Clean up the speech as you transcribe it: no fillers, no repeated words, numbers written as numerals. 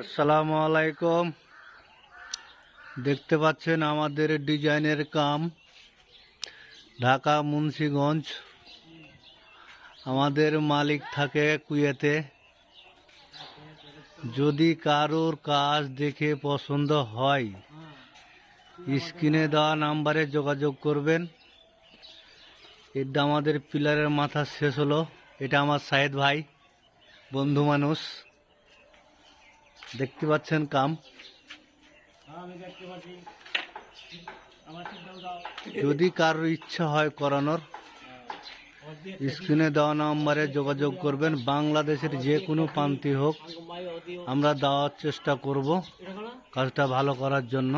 আসসালামু আলাইকুম। দেখতে পাচ্ছেন আমাদের ডিজাইনের কাম, ঢাকা মুন্সিগঞ্জ। আমাদের মালিক থাকে কুয়েতে। যদি কারোর কাজ দেখে পছন্দ হয় স্ক্রিনে দেওয়া নাম্বারে যোগাযোগ করবেন। এটা আমাদের পিলারের মাথা শেষ হলো। এটা আমার সাহেদ ভাই, বন্ধু মানুষ। দেখতে পাচ্ছেন কাম। যদি কারোর ইচ্ছা হয় করানোর, স্ক্রিনে দেওয়া নাম্বারে যোগাযোগ করবেন। বাংলাদেশের যে কোনো প্রান্তে হোক আমরা দেওয়ার চেষ্টা করব কাজটা ভালো করার জন্য।